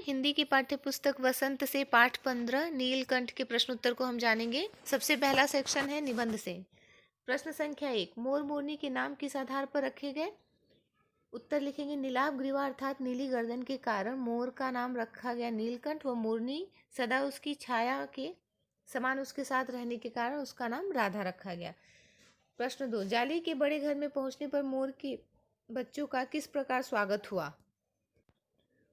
हिंदी की पाठ्य पुस्तक वसंत से पाठ 15 नीलकंठ के प्रश्न उत्तर को हम जानेंगे। सबसे पहला सेक्शन है निबंध से। प्रश्न संख्या 1, मोर मोरनी के नाम किस आधार पर रखे गए? उत्तर लिखेंगे नीलाभ ग्रीवा अर्थात नीली गर्दन के कारण मोर का नाम रखा गया नीलकंठ व मोरनी सदा उसकी छाया के समान उसके साथ रहने के कारण उसका नाम राधा रखा गया। प्रश्न 2, जाली के बड़े घर में पहुंचने पर मोर के बच्चों का किस प्रकार स्वागत हुआ?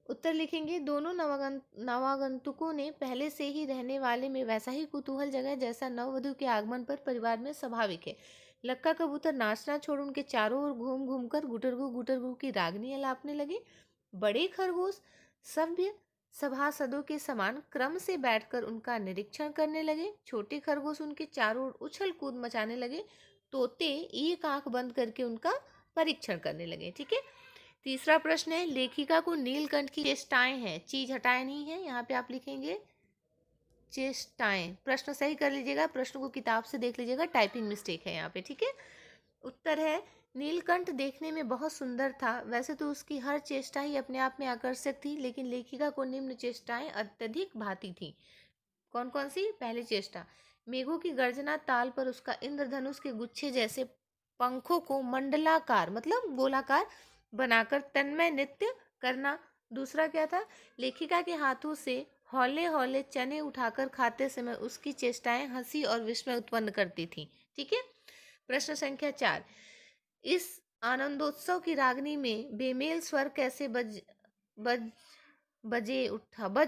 उत्तर लिखेंगे दोनों नवागंतुकों ने पहले से ही रहने वाले में वैसा ही कुतूहल जगह जैसा नववधु के आगमन पर परिवार में स्वाभाविक है। लक्का कबूतर नाचना छोड़ उनके चारों ओर घूम घूम कर गुटरगू की रागनी अलापने लगे। बड़े खरगोश सभ्य सभासदों के समान क्रम से बैठकर उनका निरीक्षण करने लगे। छोटे खरगोश उनके चारों ओर उछल कूद मचाने लगे। तोते एक आंख बंद करके उनका परीक्षण करने लगे। ठीक है। तीसरा प्रश्न है, लेखिका को नीलकंठ की चेष्टाएं हैं, चीज हटाए नहीं है, यहाँ पे आप लिखेंगे चेष्टाएं। प्रश्न सही कर लीजिएगा, प्रश्न को किताब से देख लीजिएगा, टाइपिंग मिस्टेक है यहाँ पे। ठीक है। उत्तर है, नीलकंठ देखने में बहुत सुंदर था, वैसे तो उसकी हर चेष्टा ही अपने आप में आकर्षक थी, लेकिन लेखिका को निम्न चेष्टाएं अत्यधिक भाती थी। कौन कौन सी? पहली चेष्टा, मेघों की गर्जना ताल पर उसका इंद्रधनुष के गुच्छे जैसे पंखों को मंडलाकार मतलब गोलाकार बनाकर तन्मय नृत्य करना। दूसरा क्या था? लेखिका के हाथों से हौले हौले चने उठाकर खाते समय उसकी चेष्टाएं हंसी और विस्मय उत्पन्न करती थी। ठीक है। प्रश्न संख्या 4, इस आनंदोत्सव की रागनी में बेमेल स्वर कैसे बज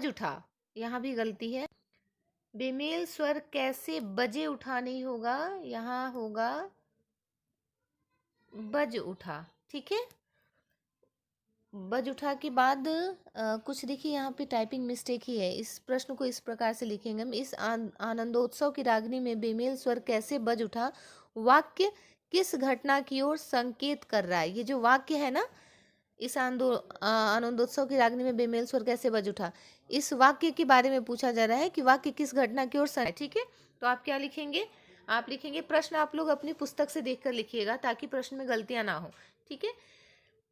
उठा। यहाँ भी गलती है, बेमेल स्वर कैसे बजे उठा नहीं होगा, यहाँ होगा बज उठा। ठीक है। बज उठा के बाद कुछ देखिए यहाँ पे टाइपिंग मिस्टेक ही है। इस प्रश्न को इस प्रकार से लिखेंगे हम, इस आनंदोत्सव की रागनी में बेमेल स्वर कैसे बज उठा, वाक्य किस घटना की ओर संकेत कर रहा है? ये जो वाक्य है ना, इस आनंदोत्सव की रागनी में बेमेल स्वर कैसे बज उठा, इस वाक्य के बारे में पूछा जा रहा है कि वाक्य किस घटना की ओर संकेत। ठीक है। तो आप क्या लिखेंगे? आप लिखेंगे, प्रश्न आप लोग अपनी पुस्तक से देखकर लिखिएगा ताकि प्रश्न में गलतियां ना हो। ठीक है।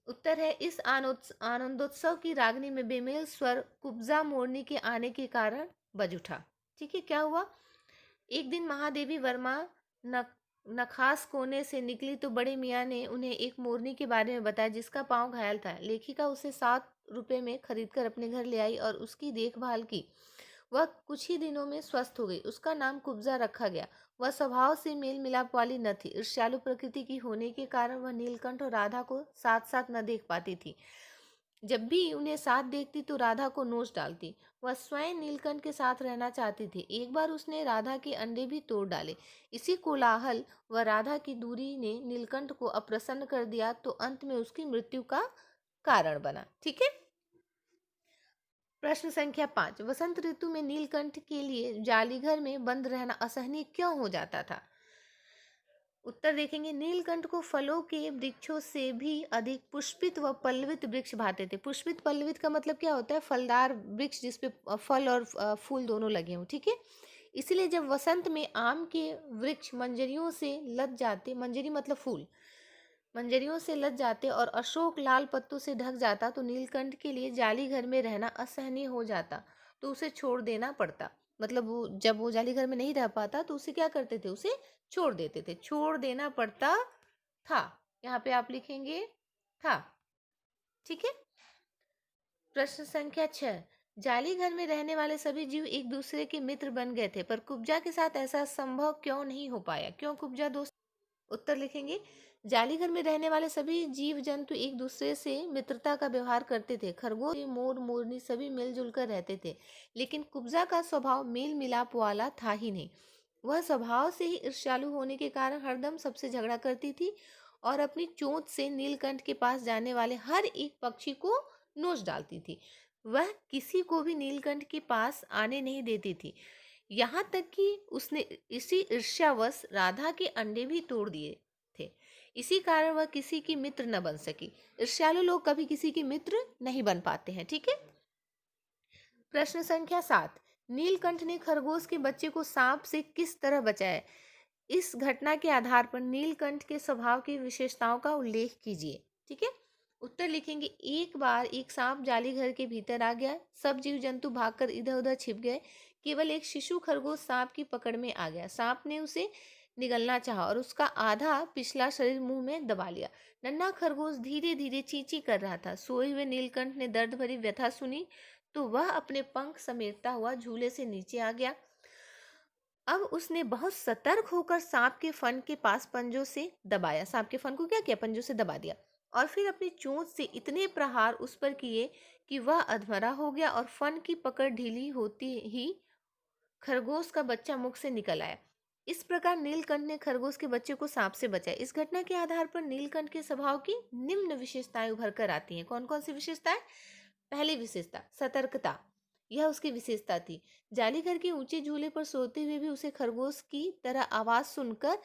उत्तर है, इस आनंदोत्सव की रागनी में बेमेल स्वर कुब्जा मोरनी के आने के कारण बज उठा। ठीक है। क्या हुआ? एक दिन महादेवी वर्मा नखास कोने से निकली तो बड़े मियाँ ने उन्हें एक मोरनी के बारे में बताया जिसका पांव घायल था। लेखिका उसे 7 रुपए में खरीदकर अपने घर ले आई और उसकी देखभाल की। वह कुछ ही दिनों में स्वस्थ हो गई। उसका नाम कुब्जा रखा गया। वह स्वभाव से मेल मिलाप वाली न थी। ईर्ष्यालु प्रकृति की होने के कारण वह नीलकंठ और राधा को साथ साथ न देख पाती थी। जब भी उन्हें साथ देखती तो राधा को नोच डालती। वह स्वयं नीलकंठ के साथ रहना चाहती थी। एक बार उसने राधा के अंडे भी तोड़ डाले। इसी कोलाहल व राधा की दूरी ने नीलकंठ को अप्रसन्न कर दिया तो अंत में उसकी मृत्यु का कारण बना। ठीक है। प्रश्न संख्या 5, वसंत ऋतु में नीलकंठ के लिए जालीघर में बंद रहना असहनीय क्यों हो जाता था? उत्तर देखेंगे, नीलकंठ को फलों के वृक्षों से भी अधिक पुष्पित व पल्लवित वृक्ष भाते थे। पुष्पित पल्लवित का मतलब क्या होता है? फलदार वृक्ष जिसपे फल और फूल दोनों लगे हों। ठीक है। इसलिए जब वसंत में आम के वृक्ष मंजरियों से लद जाते, मंजरी मतलब फूल, मंजरियों से लद जाते और अशोक लाल पत्तों से ढक जाता तो नीलकंठ के लिए जाली घर में रहना असहनीय हो जाता, तो उसे छोड़ देना पड़ता। मतलब वो जब वो जाली घर में नहीं रह पाता तो उसे क्या करते थे? उसे छोड़ देते थे, छोड़ देना पड़ता था। यहाँ पे आप लिखेंगे था। ठीक है। प्रश्न संख्या 6, जाली घर में रहने वाले सभी जीव एक दूसरे के मित्र बन गए थे, पर कुब्जा के साथ ऐसा संभव क्यों नहीं हो पाया? क्यों कुब्जा दोस्त? उत्तर लिखेंगे, जालीघर में रहने वाले सभी जीव जंतु एक दूसरे से मित्रता का व्यवहार करते थे। खरगोश, मोर, मोरनी सभी मिलजुल कर रहते थे, लेकिन कुब्जा का स्वभाव मेल मिलाप वाला था ही नहीं। वह स्वभाव से ही ईर्ष्यालु होने के कारण हरदम सबसे झगड़ा करती थी और अपनी चोंच से नीलकंठ के पास जाने वाले हर एक पक्षी को नोच डालती थी। वह किसी को भी नीलकंठ के पास आने नहीं देती थी। यहाँ तक कि उसने इसी ईर्ष्यावश राधा के अंडे भी तोड़ दिए थे। इसी कारण वह किसी की मित्र न बन सकी। ईर्ष्यालु लोग कभी किसी के मित्र नहीं बन पाते हैं। ठीक है। प्रश्न संख्या 7, नीलकंठ ने खरगोश के बच्चे को सांप से किस तरह बचाया? इस घटना के आधार पर नीलकंठ के स्वभाव की विशेषताओं का उल्लेख कीजिए। ठीक है। उत्तर लिखेंगे, एक बार एक सांप जाली घर के भीतर आ गया, सब जीव जंतु भागकर इधर उधर छिप गए, केवल एक शिशु खरगोश सांप की पकड़ में आ गया। सांप ने उसे निगलना चाहा और उसका आधा पिछला शरीर मुंह में दबा लिया। नन्हा खरगोश धीरे धीरे चींची कर रहा था। सोए हुए नीलकंठ ने दर्द भरी व्यथा सुनी तो वह अपने पंख समेटता हुआ झूले से नीचे आ गया। अब उसने बहुत सतर्क होकर सांप के फन के पास पंजों से दबाया। सांप के फन को क्या किया? पंजों से दबा दिया और फिर अपनी चोंच से इतने प्रहार उस पर किए कि वह अधमरा हो गया और फन की पकड़ ढीली होती ही खरगोश का बच्चा मुख से निकल आया। इस प्रकार नीलकंठ ने खरगोश के बच्चे को सांप से बचाया। इस घटना के आधार पर नीलकंठ के स्वभाव की निम्न विशेषताएं उभर कर आती हैं। कौन कौन सी विशेषताएं? पहली विशेषता सतर्कता, यह उसकी विशेषता थी। जाली घर के ऊंचे झूले पर सोते हुए भी उसे खरगोश की तरह आवाज सुनकर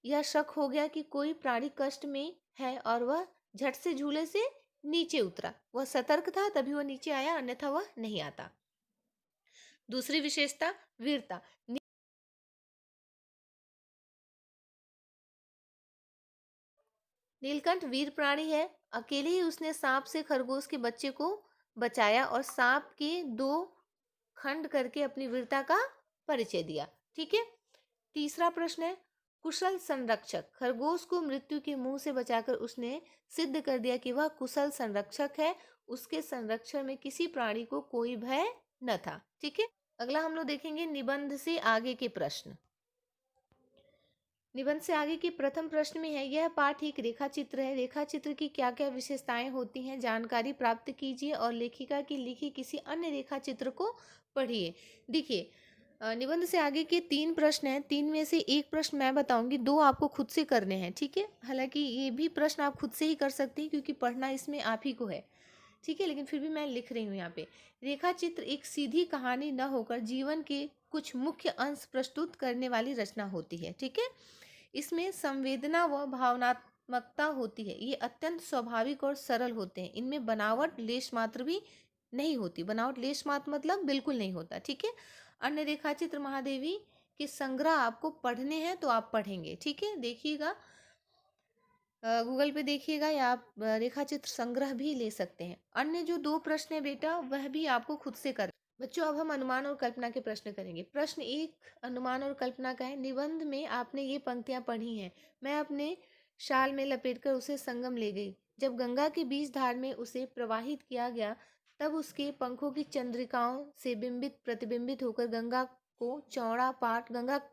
यह शक हो गया कि कोई प्राणी कष्ट में है और वह झट से झूले से नीचे उतरा। वह सतर्क था तभी वह नीचे आया, अन्यथा वह नहीं आता। दूसरी विशेषता वीरता। नीलकंठ वीर प्राणी है। अकेले ही उसने सांप से खरगोश के बच्चे को बचाया और सांप के दो खंड करके अपनी वीरता का परिचय दिया। ठीक है। तीसरा प्रश्न है कुशल संरक्षक। खरगोश को मृत्यु के मुंह से बचाकर उसने सिद्ध कर दिया कि वह कुशल संरक्षक है। उसके संरक्षण में किसी प्राणी को कोई भय न था। ठीक है। अगला हम लोग देखेंगे निबंध से आगे के प्रश्न। निबंध से आगे के प्रथम प्रश्न में है, यह पाठ एक रेखा चित्र है। रेखा चित्र की क्या क्या विशेषताएं होती हैं, जानकारी प्राप्त कीजिए और लेखिका की लिखी किसी अन्य रेखा चित्र को पढ़िए। देखिए, निबंध से आगे के 3 प्रश्न हैं। 3 में से एक प्रश्न मैं बताऊंगी, 2 आपको खुद से करने हैं। ठीक है। हालांकि ये भी प्रश्न आप खुद से ही कर सकते हैं क्योंकि पढ़ना इसमें आप ही को है। ठीक है, लेकिन फिर भी मैं लिख रही हूँ यहाँ पे। रेखा चित्र एक सीधी कहानी न होकर जीवन के कुछ मुख्य अंश प्रस्तुत करने वाली रचना होती है। ठीक है। इसमें संवेदना व भावनात्मकता होती है। ये अत्यंत स्वाभाविक और सरल होते हैं। इनमें बनावट लेश मात्र भी नहीं होती। बनावट लेश मात्र मतलब बिल्कुल नहीं होता। ठीक है। अन्य रेखाचित्र महादेवी के संग्रह आपको पढ़ने हैं तो आप पढ़ेंगे। ठीक है। देखिएगा, गूगल पे देखिएगा या आप रेखाचित्र संग्रह भी ले सकते हैं। अन्य जो 2 प्रश्न है बेटा वह भी आपको खुद से कर। बच्चों, अब हम अनुमान और कल्पना के प्रश्न करेंगे। प्रश्न 1 अनुमान और कल्पना का है। निबंध में आपने ये पंक्तियां पढ़ी हैं। मैं अपने शाल में लपेटकर उसे संगम ले गई। जब गंगा के बीच धार में उसे प्रवाहित किया गया तब उसके पंखों की चंद्रिकाओं से बिंबित प्रतिबिंबित होकर गंगा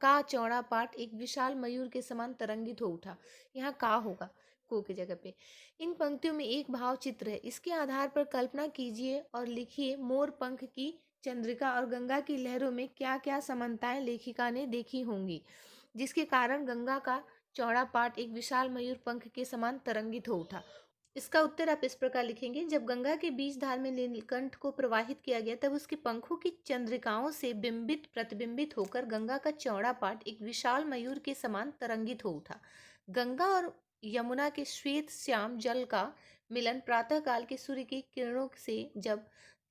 का चौड़ा पाट एक विशाल मयूर के समान तरंगित हो उठा। यहाँ का होगा, को की जगह पे। इन पंक्तियों में एक भाव चित्र है। इसके आधार पर कल्पना कीजिए और लिखिए मोर पंख की चंद्रिका और गंगा की लहरों में क्या क्या समानताएं लेखिका ने देखी होंगी जिसके कारण गंगा का चौड़ा पाट एक विशाल मयूर पंख के समान तरंगित हो उठा। इसका उत्तर आप इस प्रकार लिखेंगे, जब गंगा के बीच धार में नीलकंठ को प्रवाहित किया गया तब उसके पंखों की चंद्रिकाओं से बिंबित प्रतिबिंबित होकर गंगा का चौड़ा पाट एक विशाल मयूर के समान तरंगित हो उठा। गंगा और यमुना के श्वेत श्याम जल का मिलन प्रातः काल के सूर्य की किरणों से जब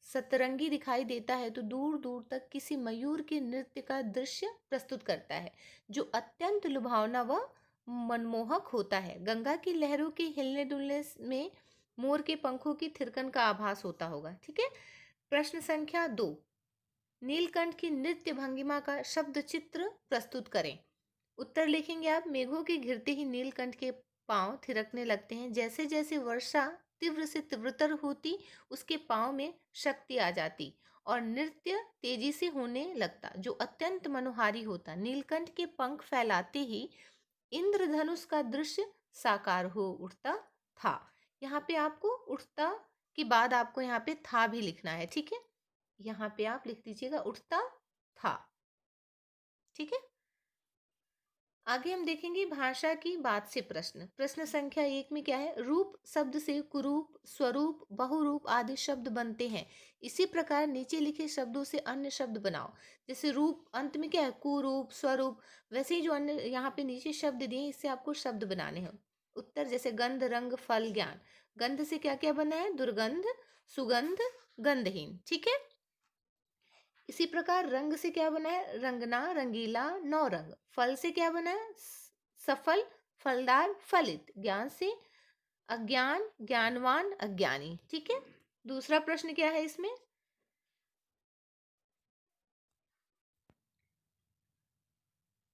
सतरंगी दिखाई देता है तो दूर दूर तक किसी मयूर के नृत्य का दृश्य प्रस्तुत करता है जो अत्यंत लुभावना व मनमोहक होता है। गंगा की लहरों के हिलने डुलने में मोर के पंखों की थिरकन का आभास होता होगा। ठीक है। प्रश्न संख्या 2, नीलकंठ की नृत्य भंगिमा का शब्द चित्र प्रस्तुत करें। उत्तर लिखेंगे आप, मेघों के घिरते ही नीलकंठ के पांव थिरकने लगते हैं। जैसे जैसे वर्षा तीव्र से तीव्रतर होती उसके पांव में शक्ति आ जाती और नृत्य तेजी से होने लगता जो अत्यंत मनोहारी होता। नीलकंठ के पंख फैलाते ही इंद्रधनुष का दृश्य साकार हो उठता था। यहाँ पे आपको उठता के बाद आपको यहाँ पे था भी लिखना है। ठीक है। यहाँ पे आप लिख दीजिएगा उठता था। ठीक है। आगे हम देखेंगे भाषा की बात से प्रश्न। प्रश्न संख्या 1 में क्या है, रूप शब्द से कुरूप, स्वरूप, बहुरूप आदि शब्द बनते हैं। इसी प्रकार नीचे लिखे शब्दों से अन्य शब्द बनाओ। जैसे रूप अंत में क्या है, कुरूप, स्वरूप, वैसे ही जो अन्य यहाँ पे नीचे शब्द दिए इससे आपको शब्द बनाने हैं। उत्तर जैसे गंध, रंग, फल, ज्ञान। गंध से क्या क्या बना है, दुर्गंध, सुगंध, गंधहीन। ठीक है। इसी प्रकार रंग से क्या बना है, रंगना, रंगीला, नौरंग। फल से क्या बना है, सफल, फलदार, फलित। ज्ञान से अज्ञान, ज्ञानवान, अज्ञानी। ठीक है, दूसरा प्रश्न क्या है इसमें?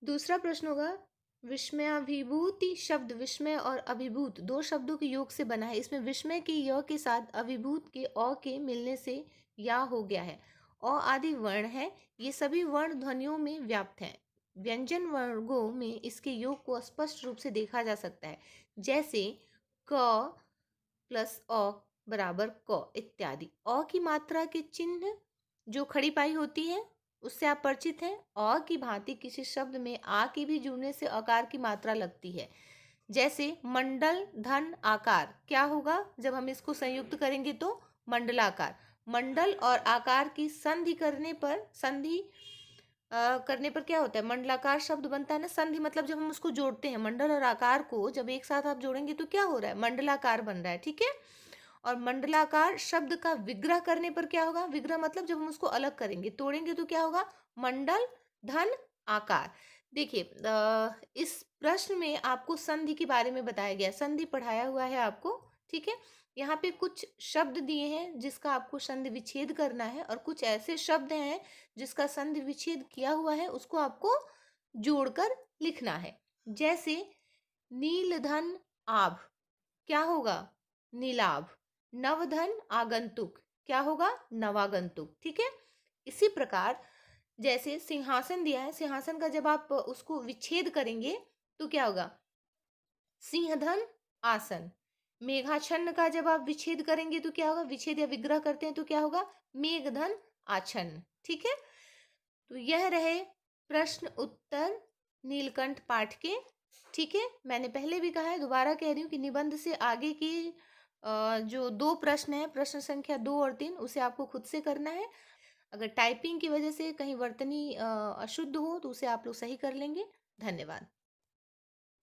दूसरा प्रश्न होगा, विस्मयाभिभूति शब्द विस्मय और अभिभूत दो शब्दों के योग से बना है। इसमें विस्मय के य के साथ अभिभूत के अ के मिलने से या हो गया है। अ आदि वर्ण है, ये सभी वर्ण ध्वनियों में व्याप्त हैं। व्यंजन वर्गों में इसके योग को स्पष्ट रूप से देखा जा सकता है, जैसे क प्लस अ बराबर क इत्यादि। अ की मात्रा के चिन्ह जो खड़ी पाई होती है उससे आप परिचित हैं। अ की भांति किसी शब्द में आ की भी जुड़ने से आकार की मात्रा लगती है, जैसे मंडल धन आकार। क्या होगा जब हम इसको संयुक्त करेंगे? तो मंडलाकार। मंडल और आकार की करने पर क्या होता है? मंडलाकार शब्द बनता है ना। संधि मतलब जब हम उसको जोड़ते हैं, मंडल और आकार को जब एक साथ आप जोड़ेंगे तो क्या हो रहा है? मंडलाकार बन रहा है। ठीक है, और मंडलाकार शब्द का विग्रह करने पर क्या होगा? विग्रह मतलब जब हम उसको अलग करेंगे, तोड़ेंगे तो क्या होगा? मंडल धन आकार। देखिए, इस प्रश्न में आपको संधि के बारे में बताया गया, संधि पढ़ाया हुआ है आपको। ठीक है, यहाँ पे कुछ शब्द दिए हैं जिसका आपको संधि विच्छेद करना है, और कुछ ऐसे शब्द हैं जिसका संधि विच्छेद किया हुआ है, उसको आपको जोड़कर लिखना है। जैसे नीलधन आभ, क्या होगा? नीलाभ। नवधन आगंतुक, क्या होगा? नवागंतुक। ठीक है, इसी प्रकार जैसे सिंहासन दिया है, सिंहासन का जब आप उसको विच्छेद करेंगे तो क्या होगा? सिंहधन आसन। मेघाच्छन्न का जब आप विच्छेद करेंगे तो क्या होगा? विच्छेद या विग्रह करते हैं तो क्या होगा? मेघधन आच्छन्न। ठीक है, तो यह रहे प्रश्न उत्तर नीलकंठ पाठ के। ठीक है, मैंने पहले भी कहा है, दोबारा कह रही हूँ कि निबंध से आगे की जो दो प्रश्न है, प्रश्न संख्या 2 और 3, उसे आपको खुद से करना है। अगर टाइपिंग की वजह से कहीं वर्तनी अशुद्ध हो तो उसे आप लोग सही कर लेंगे। धन्यवाद।